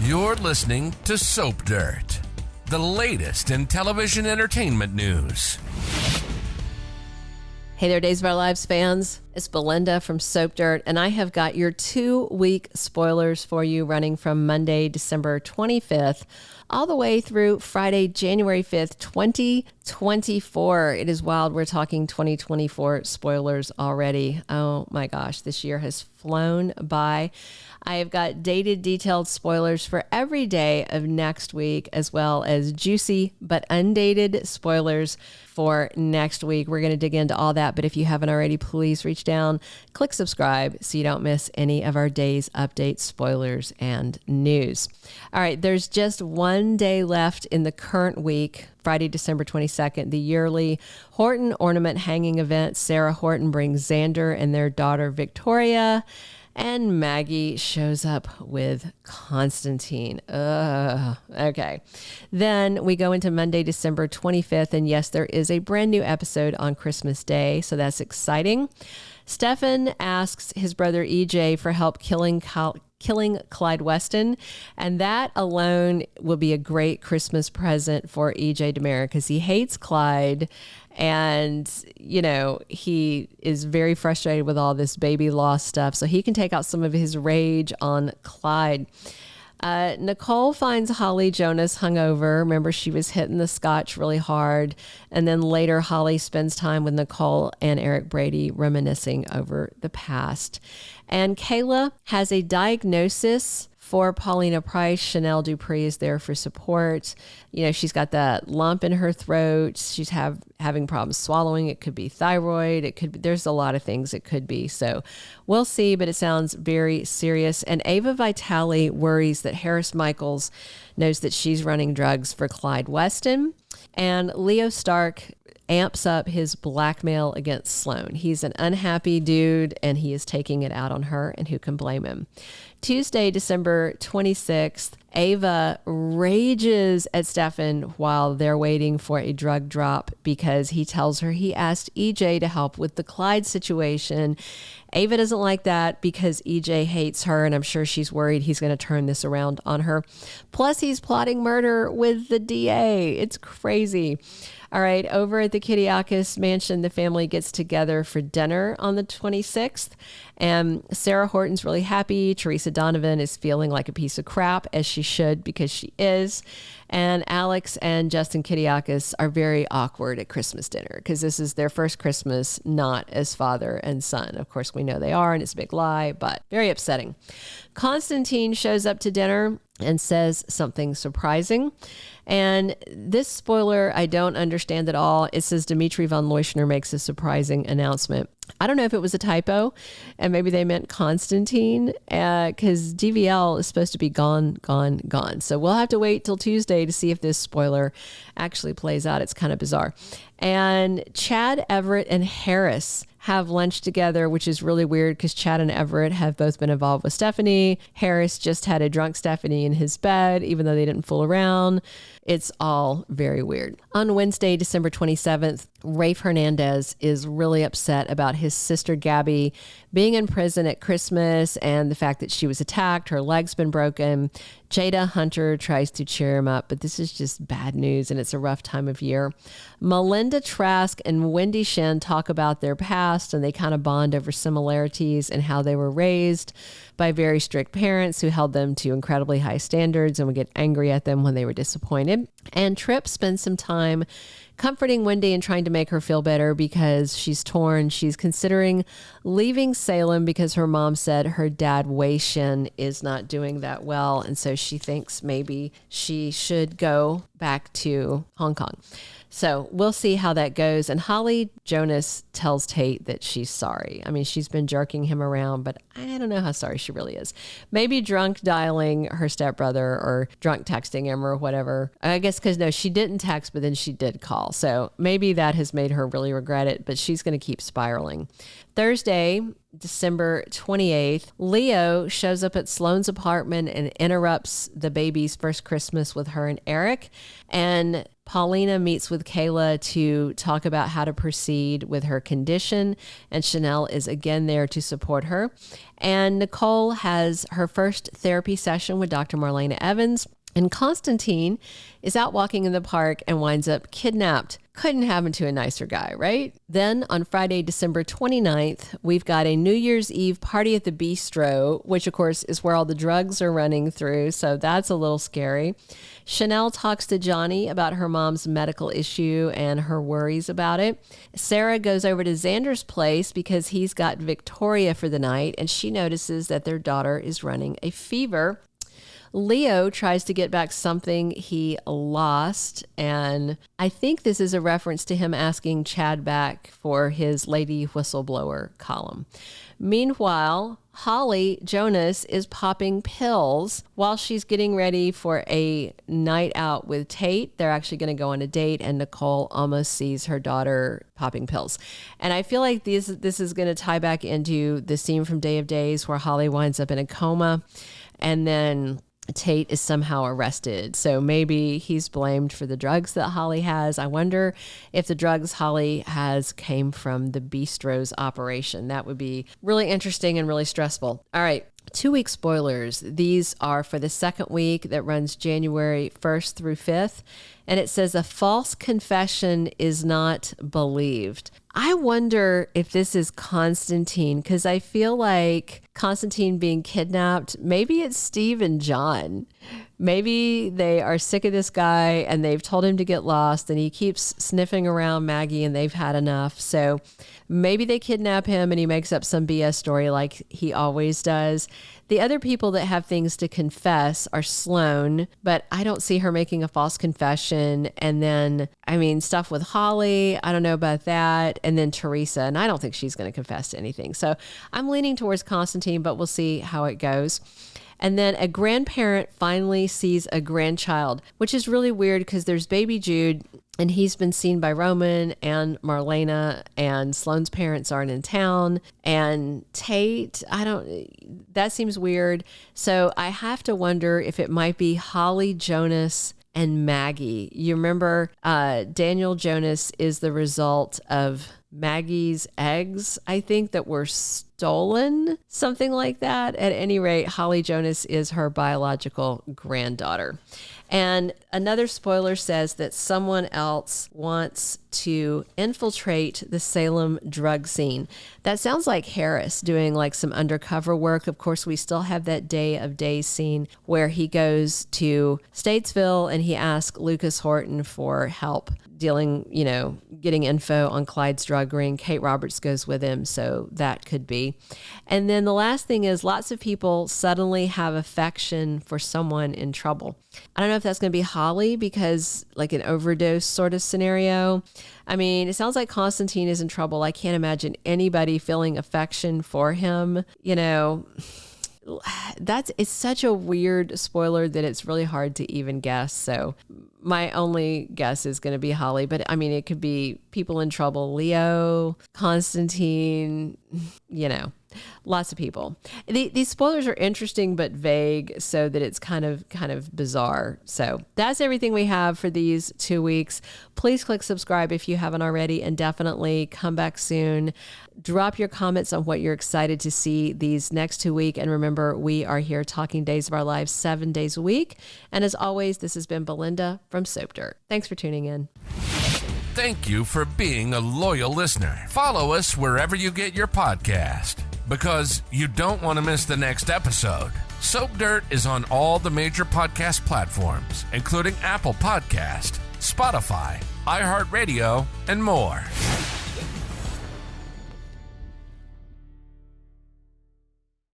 You're listening to Soap Dirt, the latest in television entertainment news. Hey there, Days of Our Lives fans. It's Belinda from Soap Dirt, and I have got your 2-week spoilers for you running from Monday, December 25th, all the way through Friday, January 5th, 2024. It is wild. We're talking 2024 spoilers already. Oh my gosh, this year has flown by. I have got dated, detailed spoilers for every day of next week, as well as juicy but undated spoilers for next week. We're going to dig into all that, but if you haven't already, please reach down, click subscribe so you don't miss any of our day's updates, spoilers, and news. All right, there's just one day left in the current week, Friday, December 22nd, the yearly Horton Ornament Hanging event. Sarah Horton brings Xander and their daughter Victoria, and Maggie shows up with Constantine. Okay. Then we go into Monday, December 25th. And yes, there is a brand new episode on Christmas Day. So that's exciting. Stefan asks his brother EJ for help killing Clyde Weston. And that alone will be a great Christmas present for EJ DiMera because he hates Clyde. And, you know, he is very frustrated with all this baby loss stuff. So he can take out some of his rage on Clyde. Nicole finds Holly Jonas hungover. Remember, she was hitting the scotch really hard. And then later, Holly spends time with Nicole and Eric Brady reminiscing over the past. And Kayla has a diagnosis for Paulina Price. Chanel Dupree is there for support. You know, she's got that lump in her throat. She's having problems swallowing. It could be thyroid. It could be, there's a lot of things it could be. So we'll see, but it sounds very serious. And Ava Vitali worries that Harris Michaels knows that she's running drugs for Clyde Weston. And Leo Stark amps up his blackmail against Sloan. He's an unhappy dude and he is taking it out on her, and who can blame him? Tuesday, December 26th, Ava rages at Stefan while they're waiting for a drug drop because he tells her he asked EJ to help with the Clyde situation. Ava doesn't like that because EJ hates her, and I'm sure she's worried he's going to turn this around on her. Plus, he's plotting murder with the DA. It's crazy. All right, over at the Kiriakis mansion, the family gets together for dinner on the 26th, and Sarah Horton's really happy. Teresa Donovan is feeling like a piece of crap, as she should, because she is. And Alex and Justin Kiriakis are very awkward at Christmas dinner because this is their first Christmas not as father and son. Of course, we know they are, and it's a big lie, but very upsetting. Constantine shows up to dinner and says something surprising. And this spoiler, I don't understand at all. It says Dimitri von Leuschner makes a surprising announcement. I don't know if it was a typo and maybe they meant Constantine because DVL is supposed to be gone. So we'll have to wait till Tuesday to see if this spoiler actually plays out. It's kind of bizarre. And Chad, Everett, and Harris have lunch together, which is really weird because Chad and Everett have both been involved with Stephanie. Harris just had a drunk Stephanie in his bed, even though they didn't fool around. It's all very weird. On Wednesday, December 27th, Rafe Hernandez is really upset about his sister Gabby being in prison at Christmas and the fact that she was attacked, her leg's been broken. Jada Hunter tries to cheer him up, but this is just bad news and it's a rough time of year. Melinda Trask and Wendy Shin talk about their past and they kind of bond over similarities and how they were raised by very strict parents who held them to incredibly high standards and would get angry at them when they were disappointed. And Tripp spends some time comforting Wendy and trying to make her feel better because she's torn. She's considering leaving Salem because her mom said her dad, Wei Shin, is not doing that well. And so she thinks maybe she should go back to Hong Kong. So we'll see how that goes. And Holly Jonas tells Tate that she's sorry. I mean, she's been jerking him around, but I don't know how sorry she really is. Maybe drunk dialing her stepbrother or drunk texting him or whatever. I guess because no, she didn't text, but then she did call. So maybe that has made her really regret it, but she's going to keep spiraling. Thursday, December 28th, Leo shows up at Sloan's apartment and interrupts the baby's first Christmas with her and Eric. And Paulina meets with Kayla to talk about how to proceed with her condition. And Chanel is again there to support her. And Nicole has her first therapy session with Dr. Marlena Evans. And Constantine is out walking in the park and winds up kidnapped. Couldn't happen to a nicer guy, right? Then on Friday, December 29th, we've got a New Year's Eve party at the Bistro, which of course is where all the drugs are running through. So that's a little scary. Chanel talks to Johnny about her mom's medical issue and her worries about it. Sarah goes over to Xander's place because he's got Victoria for the night, and she notices that their daughter is running a fever. Leo tries to get back something he lost, and I think this is a reference to him asking Chad back for his Lady Whistleblower column. Meanwhile, Holly Jonas is popping pills while she's getting ready for a night out with Tate. They're actually going to go on a date, and Nicole almost sees her daughter popping pills. And I feel like this is going to tie back into the scene from Day of Days where Holly winds up in a coma, and then Tate is somehow arrested. So maybe he's blamed for the drugs that Holly has. I wonder if the drugs Holly has came from the Bistro's operation. That would be really interesting and really stressful. All right. 2-week spoilers. These are for the second week that runs January 1st through 5th. And it says a false confession is not believed. I wonder if this is Constantine, because I feel like Constantine being kidnapped, maybe it's Steve and John. Maybe they are sick of this guy and they've told him to get lost and he keeps sniffing around Maggie and they've had enough. So maybe they kidnap him and he makes up some BS story like he always does. The other people that have things to confess are Sloan, but I don't see her making a false confession. And then, stuff with Holly, I don't know about that. And then Teresa, and I don't think she's going to confess to anything. So I'm leaning towards Constantine, but we'll see how it goes. And then a grandparent finally sees a grandchild, which is really weird because there's baby Jude and he's been seen by Roman and Marlena, and Sloan's parents aren't in town. And Tate, that seems weird. So I have to wonder if it might be Holly Jonas and Maggie. You remember Daniel Jonas is the result of Maggie's eggs, I think, that were stolen, something like that. At any rate, Holly Jonas is her biological granddaughter. And another spoiler says that someone else wants to infiltrate the Salem drug scene. That sounds like Harris doing like some undercover work. Of course, we still have that Day of Days scene where he goes to Statesville and he asks Lucas Horton for help dealing, getting info on Clyde's drug ring. Kate Roberts goes with him, so that could be. And then the last thing is lots of people suddenly have affection for someone in trouble. I don't know if that's going to be Holly because like an overdose sort of scenario. It sounds like Constantine is in trouble. I can't imagine anybody feeling affection for him. It's such a weird spoiler that it's really hard to even guess. So my only guess is going to be Holly, but it could be people in trouble, Leo, Constantine, lots of people. These spoilers are interesting but vague, so that it's kind of bizarre. So that's everything we have for these 2 weeks. Please click subscribe if you haven't already, and definitely come back soon. Drop your comments on what you're excited to see these next 2 weeks. And remember, we are here talking Days of Our Lives 7 days a week. And as always, this has been Belinda from Soap Dirt. Thanks for tuning in. Thank you for being a loyal listener. Follow us wherever you get your podcast, because you don't want to miss the next episode. Soap Dirt is on all the major podcast platforms, including Apple Podcast, Spotify, iHeartRadio, and more.